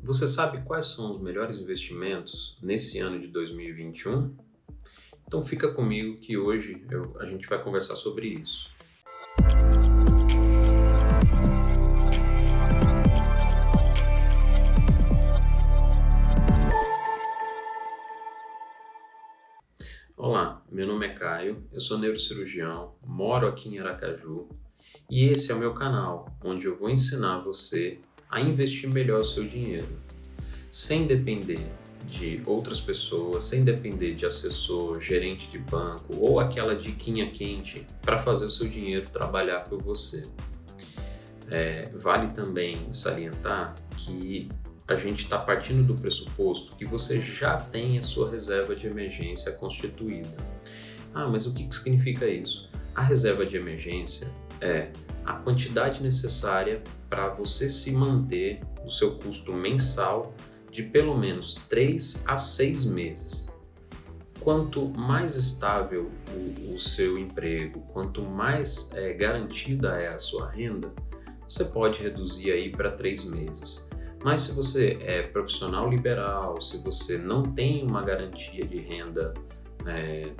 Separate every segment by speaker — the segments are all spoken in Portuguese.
Speaker 1: Você sabe quais são os melhores investimentos nesse ano de 2021? Então fica comigo que hoje a gente vai conversar sobre isso. Olá, meu nome é Caio, eu sou neurocirurgião, moro aqui em Aracaju e esse é o meu canal, onde eu vou ensinar você a investir melhor o seu dinheiro, sem depender de outras pessoas, sem depender de assessor, gerente de banco ou aquela diquinha quente para fazer o seu dinheiro trabalhar por você. Vale também salientar que a gente está partindo do pressuposto que você já tem a sua reserva de emergência constituída. Mas o que significa isso? A reserva de emergência é a quantidade necessária para você se manter o seu custo mensal de pelo menos 3 a 6 meses. Quanto mais estável o seu emprego, quanto mais garantida é a sua renda, você pode reduzir aí para 3 meses. Mas se você é profissional liberal, se você não tem uma garantia de renda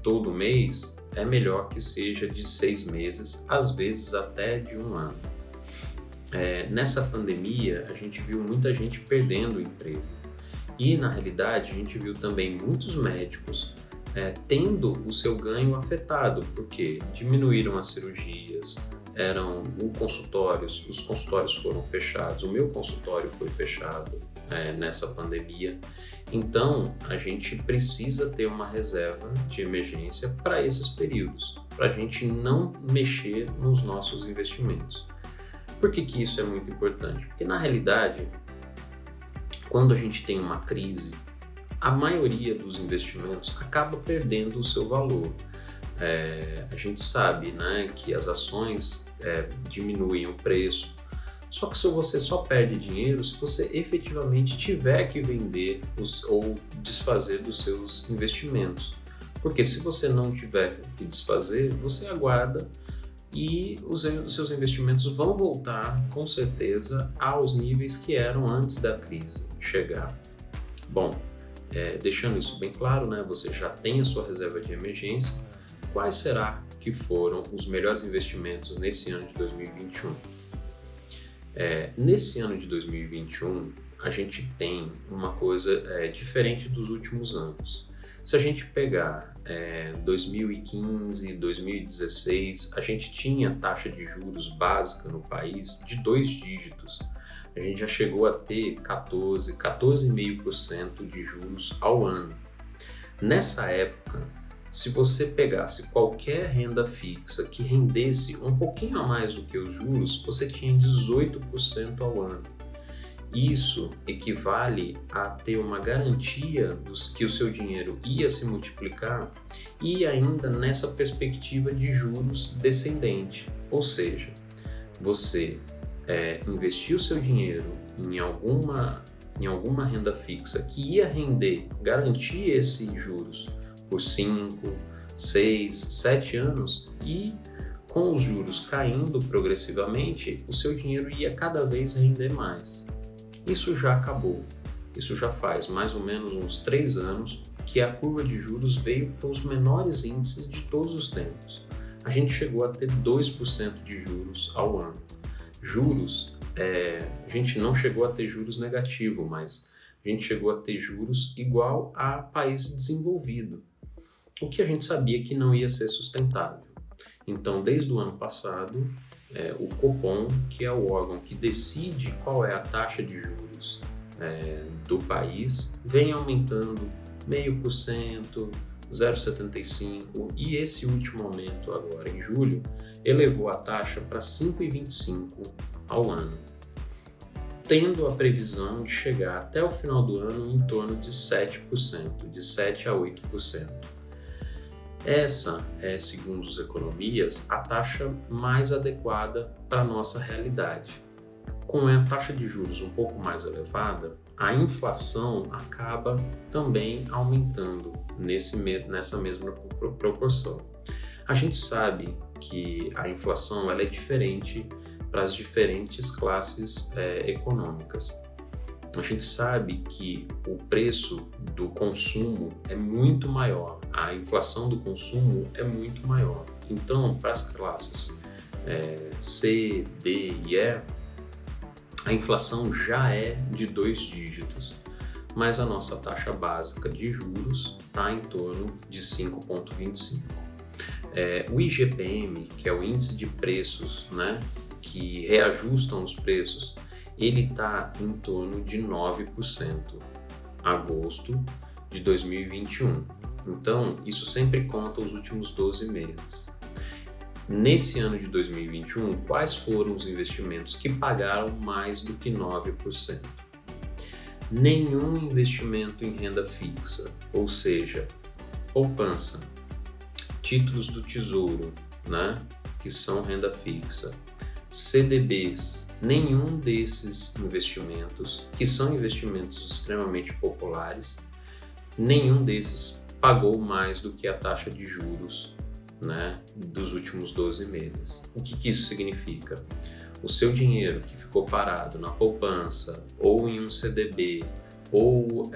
Speaker 1: todo mês, é melhor que seja de 6 meses, às vezes até de 1 ano. Nessa pandemia, a gente viu muita gente perdendo o emprego. E, na realidade, a gente viu também muitos médicos tendo o seu ganho afetado, porque diminuíram as cirurgias, os consultórios foram fechados, o meu consultório foi fechado nessa pandemia. Então, a gente precisa ter uma reserva de emergência para esses períodos, para a gente não mexer nos nossos investimentos. Por que isso é muito importante? Porque, na realidade, quando a gente tem uma crise, a maioria dos investimentos acaba perdendo o seu valor. A gente sabe, né, que as ações diminuem o preço, só que se você só perde dinheiro se você efetivamente tiver que vender ou desfazer dos seus investimentos. Porque se você não tiver que desfazer, você aguarda e os seus investimentos vão voltar com certeza aos níveis que eram antes da crise chegar. Bom, deixando isso bem claro, né, você já tem a sua reserva de emergência. Quais será que foram os melhores investimentos nesse ano de 2021? Nesse ano de 2021, a gente tem uma coisa diferente dos últimos anos. Se a gente pegar 2015, 2016, a gente tinha taxa de juros básica no país de 2 dígitos. A gente já chegou a ter 14,5% de juros ao ano. Nessa época, se você pegasse qualquer renda fixa que rendesse um pouquinho a mais do que os juros, você tinha 18% ao ano. Isso equivale a ter uma garantia que o seu dinheiro ia se multiplicar e ainda nessa perspectiva de juros descendente. Ou seja, você investir o seu dinheiro em alguma renda fixa que ia garantir esses juros por 5, 6, 7 anos e com os juros caindo progressivamente, o seu dinheiro ia cada vez render mais. Isso já acabou. Isso já faz mais ou menos uns 3 anos que a curva de juros veio para os menores índices de todos os tempos. A gente chegou a ter 2% de juros ao ano. Juros, a gente não chegou a ter juros negativo, mas a gente chegou a ter juros igual a país desenvolvido. O que a gente sabia que não ia ser sustentável. Então, desde o ano passado, o Copom, que é o órgão que decide qual é a taxa de juros do país, vem aumentando 0,5%, 0,75%, e esse último aumento agora, em julho, elevou a taxa para 5,25% ao ano, tendo a previsão de chegar até o final do ano em torno de 7%, de 7% a 8%. Essa é, segundo os economistas, a taxa mais adequada para a nossa realidade. Com a taxa de juros um pouco mais elevada, a inflação acaba também aumentando nessa mesma proporção. A gente sabe que a inflação ela é diferente para as diferentes classes econômicas. a gente sabe que o preço do consumo é muito maior, a inflação do consumo é muito maior. Então, para as classes C, D e E, a inflação já é de 2 dígitos, mas a nossa taxa básica de juros está em torno de 5,25. O IGPM, que é o índice de preços, né, que reajustam os preços, ele está em torno de 9%, agosto de 2021. Então, isso sempre conta os últimos 12 meses. Nesse ano de 2021, quais foram os investimentos que pagaram mais do que 9%? Nenhum investimento em renda fixa, ou seja, poupança, títulos do Tesouro, né, que são renda fixa, CDBs, nenhum desses investimentos, que são investimentos extremamente populares, nenhum desses pagou mais do que a taxa de juros, né, dos últimos 12 meses. O que isso significa? O seu dinheiro que ficou parado na poupança, ou em um CDB, ou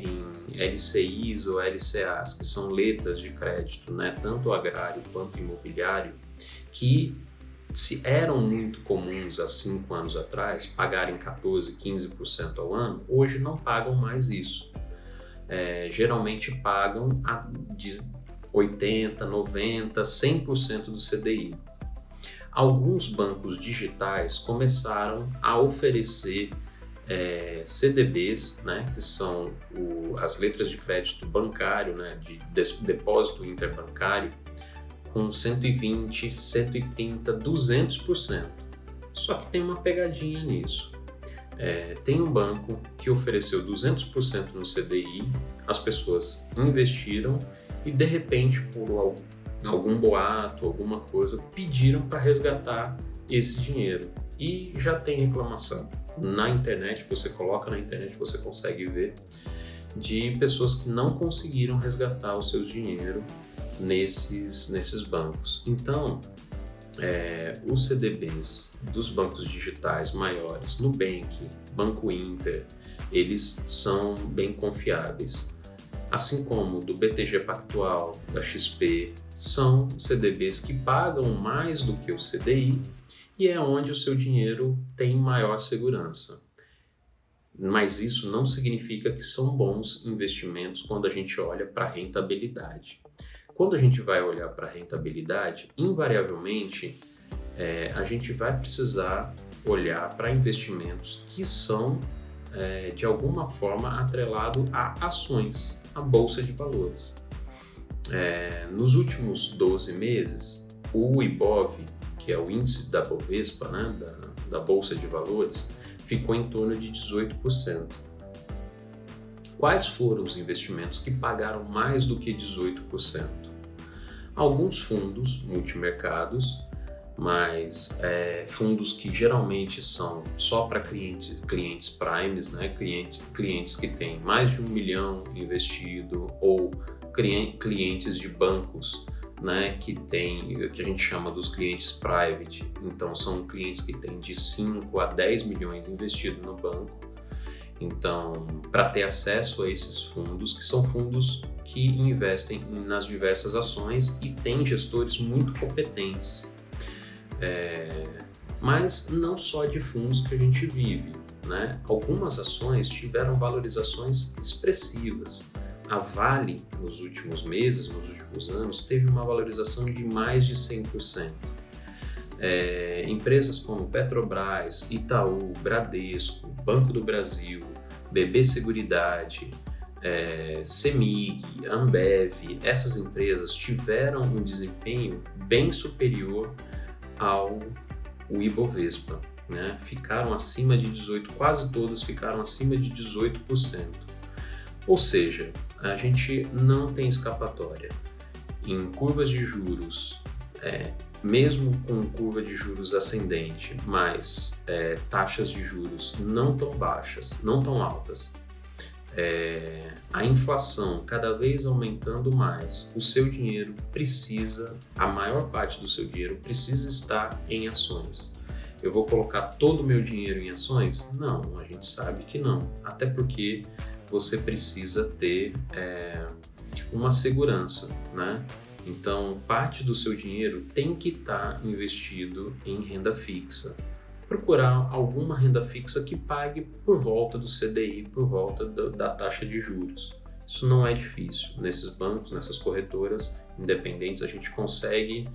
Speaker 1: em LCIs ou LCAs, que são letras de crédito, né, tanto agrário quanto imobiliário, que se eram muito comuns há 5 anos atrás, pagarem 14%, 15% ao ano, hoje não pagam mais isso. Geralmente pagam de 80%, 90%, 100% do CDI. Alguns bancos digitais começaram a oferecer CDBs, né, que são as letras de crédito bancário, né, de depósito interbancário, com 120%, 130%, 200%. Só que tem uma pegadinha nisso. Tem um banco que ofereceu 200% no CDI, as pessoas investiram e de repente, por algum boato, alguma coisa, pediram para resgatar esse dinheiro. E já tem reclamação. Na internet, você coloca na internet, você consegue ver de pessoas que não conseguiram resgatar o seu dinheiro nesses bancos. Então, os CDBs dos bancos digitais maiores, Nubank, Banco Inter, eles são bem confiáveis. Assim como do BTG Pactual, da XP, são CDBs que pagam mais do que o CDI e é onde o seu dinheiro tem maior segurança. Mas isso não significa que são bons investimentos quando a gente olha para a rentabilidade. Quando a gente vai olhar para a rentabilidade, invariavelmente a gente vai precisar olhar para investimentos que são de alguma forma atrelados a ações, a bolsa de valores. Nos últimos 12 meses, o IBOV, que é o índice da Bovespa, né, da bolsa de valores, ficou em torno de 18%. Quais foram os investimentos que pagaram mais do que 18%? Alguns fundos multimercados, mas fundos que geralmente são só para clientes primes, né? clientes que têm mais de 1 milhão investido, ou clientes de bancos, né? que a gente chama dos clientes private. Então são clientes que têm de 5 a 10 milhões investido no banco. Então, para ter acesso a esses fundos, que são fundos que investem nas diversas ações e têm gestores muito competentes. Mas não só de fundos que a gente vive, né? Algumas ações tiveram valorizações expressivas. A Vale, nos últimos meses, nos últimos anos, teve uma valorização de mais de 100%. Empresas como Petrobras, Itaú, Bradesco, Banco do Brasil, BB Seguridade, CEMIG, Ambev, essas empresas tiveram um desempenho bem superior ao Ibovespa, né? Ficaram acima de 18%, quase todas ficaram acima de 18%. Ou seja, a gente não tem escapatória. Em curvas de juros, mesmo com curva de juros ascendente, mas taxas de juros não tão baixas, não tão altas, a inflação cada vez aumentando mais, o seu dinheiro precisa, a maior parte do seu dinheiro precisa estar em ações. eu vou colocar todo o meu dinheiro em ações? Não, a gente sabe que não. Até porque você precisa ter uma segurança, né? Então, parte do seu dinheiro tem que estar investido em renda fixa. Procurar alguma renda fixa que pague por volta do CDI, por volta da taxa de juros. Isso não é difícil. Nesses bancos, nessas corretoras independentes, a gente consegue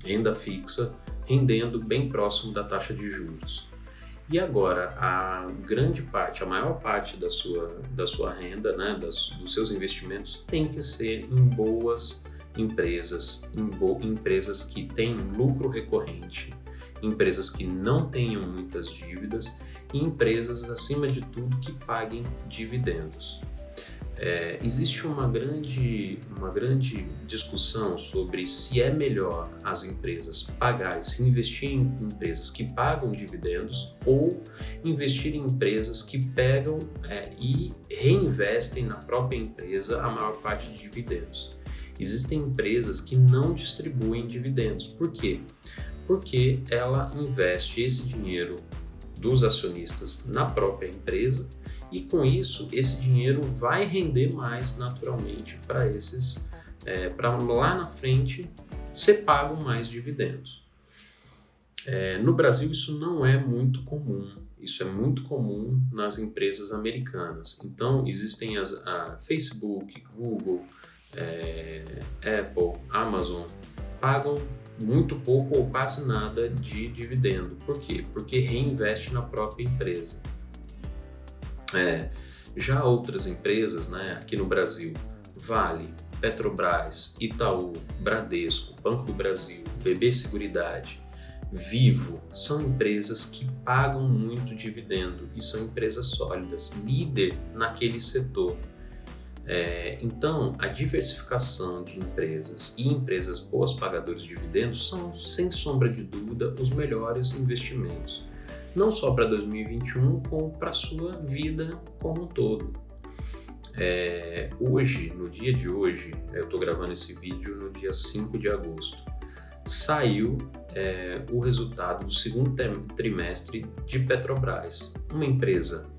Speaker 1: renda fixa rendendo bem próximo da taxa de juros. E agora, a grande parte, a maior parte da sua renda, né, dos seus investimentos, tem que ser em boas empresas, empresas que têm lucro recorrente, empresas que não tenham muitas dívidas e empresas, acima de tudo, que paguem dividendos. Existe uma grande discussão sobre se é melhor as empresas se investir em empresas que pagam dividendos ou investir em empresas que pegam e reinvestem na própria empresa a maior parte de dividendos. Existem empresas que não distribuem dividendos. Por quê? Porque ela investe esse dinheiro dos acionistas na própria empresa e com isso esse dinheiro vai render mais naturalmente para lá na frente ser pago mais dividendos. No Brasil isso não é muito comum, isso é muito comum nas empresas americanas. Então existem a Facebook, Google, Apple, Amazon, pagam muito pouco ou quase nada de dividendo. Por quê? Porque reinveste na própria empresa. Já outras empresas, né, aqui no Brasil, Vale, Petrobras, Itaú, Bradesco, Banco do Brasil, BB Seguridade, Vivo, são empresas que pagam muito dividendo e são empresas sólidas, líder naquele setor. Então, a diversificação de empresas e empresas boas pagadoras de dividendos são, sem sombra de dúvida, os melhores investimentos. Não só para 2021, como para a sua vida como um todo. Hoje, no dia de hoje, eu estou gravando esse vídeo no dia 5 de agosto, saiu o resultado do segundo trimestre de Petrobras, uma empresa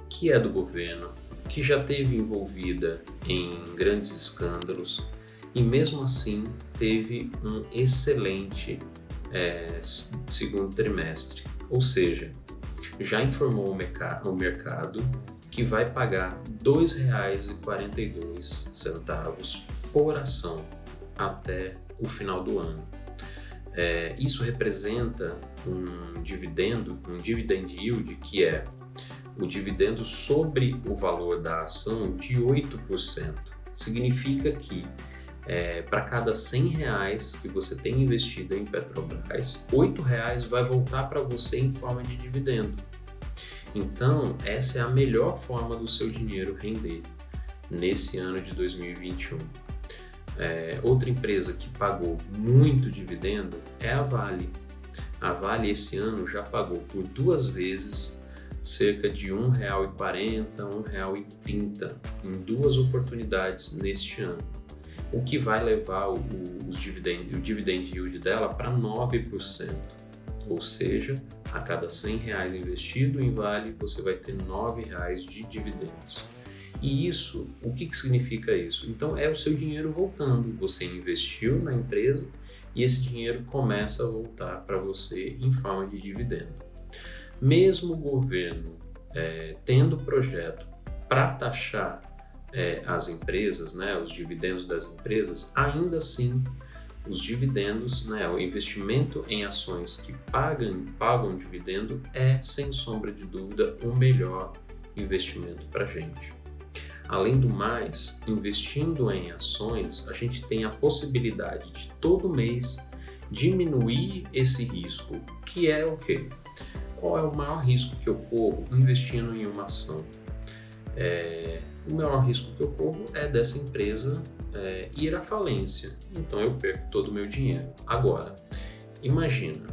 Speaker 1: que é do governo, que já esteve envolvida em grandes escândalos e mesmo assim teve um excelente segundo trimestre. Ou seja, já informou o mercado que vai pagar R$ 2,42 por ação até o final do ano. Isso representa um dividend yield, que é o dividendo sobre o valor da ação de 8%. Significa que para cada R$100 que você tem investido em Petrobras, R$8 vai voltar para você em forma de dividendo. Então, essa é a melhor forma do seu dinheiro render nesse ano de 2021. Outra empresa que pagou muito dividendo é a Vale. A Vale esse ano já pagou por 2 vezes cerca de R$ 1,40, R$ 1,30 em 2 oportunidades neste ano, o que vai levar o dividend yield dela para 9%. Ou seja, a cada R$100 investido em Vale, você vai ter R$9 de dividendos. E isso, o que significa isso? Então é o seu dinheiro voltando, você investiu na empresa e esse dinheiro começa a voltar para você em forma de dividendo. Mesmo o governo tendo projeto para taxar as empresas, né, os dividendos das empresas, ainda assim os dividendos, né, o investimento em ações que pagam dividendo é, sem sombra de dúvida, o melhor investimento para a gente. Além do mais, investindo em ações, a gente tem a possibilidade de todo mês diminuir esse risco, que é o quê? Qual é o maior risco que eu corro investindo em uma ação? O maior risco que eu corro é dessa empresa ir à falência, então eu perco todo o meu dinheiro. Agora, imagina,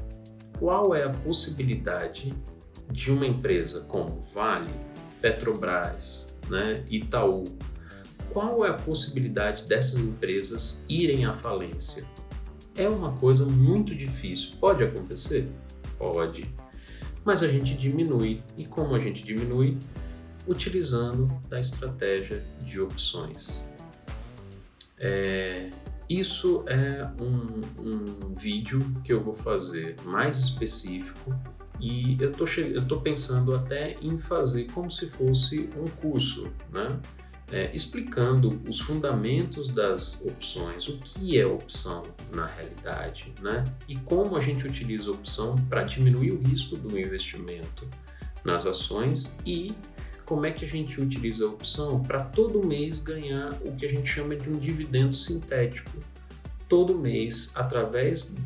Speaker 1: qual é a possibilidade de uma empresa como Vale, Petrobras, né, Itaú, qual é a possibilidade dessas empresas irem à falência? É uma coisa muito difícil. Pode acontecer? Pode. Mas a gente diminui. E como a gente diminui? Utilizando da estratégia de opções. Isso é um vídeo que eu vou fazer mais específico e eu tô pensando até em fazer como se fosse um curso, né? Explicando os fundamentos das opções, o que é opção na realidade, né? E como a gente utiliza a opção para diminuir o risco do investimento nas ações e como é que a gente utiliza a opção para todo mês ganhar o que a gente chama de um dividendo sintético. Todo mês, através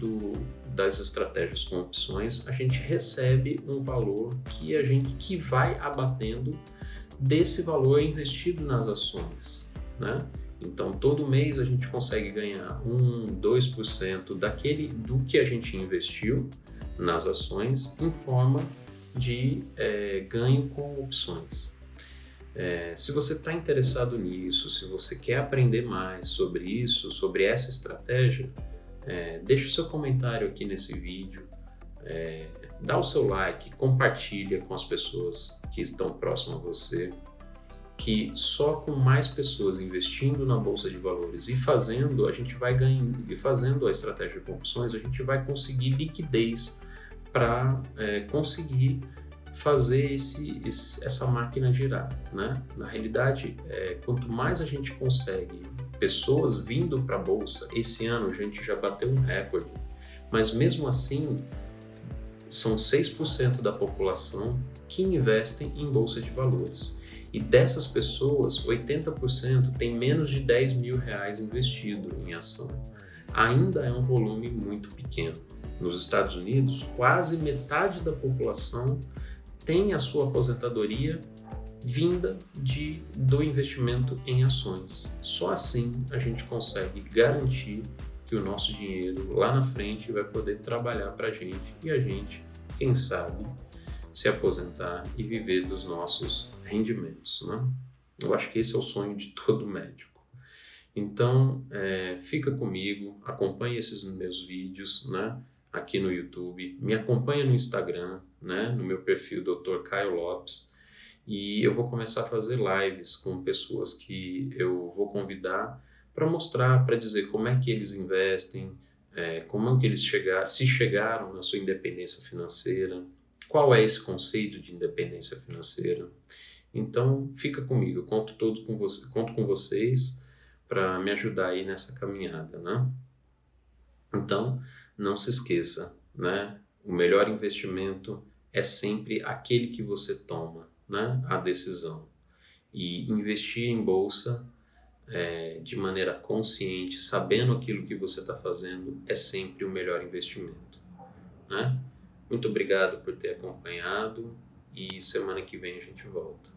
Speaker 1: das estratégias com opções, a gente recebe um valor que vai abatendo desse valor investido nas ações, né? Então, todo mês a gente consegue ganhar 2% do que a gente investiu nas ações em forma de ganho com opções. Se você está interessado nisso, se você quer aprender mais sobre isso, sobre essa estratégia, deixa o seu comentário aqui nesse vídeo, dá o seu like, compartilha com as pessoas que estão próximas a você, que só com mais pessoas investindo na Bolsa de Valores e fazendo, a gente vai ganhando, e fazendo a estratégia com opções, a gente vai conseguir liquidez para conseguir fazer essa máquina girar, né? Na realidade, quanto mais a gente consegue pessoas vindo para a Bolsa, esse ano a gente já bateu um recorde, mas mesmo assim, são 6% da população que investem em Bolsa de Valores. E dessas pessoas, 80% tem menos de 10 mil reais investido em ação. Ainda é um volume muito pequeno. Nos Estados Unidos, quase metade da população tem a sua aposentadoria vinda do investimento em ações. Só assim a gente consegue garantir que o nosso dinheiro lá na frente vai poder trabalhar para a gente e a gente, quem sabe, se aposentar e viver dos nossos rendimentos, né? Eu acho que esse é o sonho de todo médico. Então, fica comigo, acompanhe esses meus vídeos, né? Aqui no YouTube, me acompanha no Instagram, né, no meu perfil Dr. Caio Lopes, e eu vou começar a fazer lives com pessoas que eu vou convidar para mostrar, para dizer como é que eles investem, como é que eles chegaram na sua independência financeira, qual é esse conceito de independência financeira. Então, fica comigo, eu conto com vocês para me ajudar aí nessa caminhada, né? Então, não se esqueça, né? O melhor investimento é sempre aquele que você toma, né? A decisão. E investir em bolsa de maneira consciente, sabendo aquilo que você está fazendo, é sempre o melhor investimento, né? Muito obrigado por ter acompanhado e semana que vem a gente volta.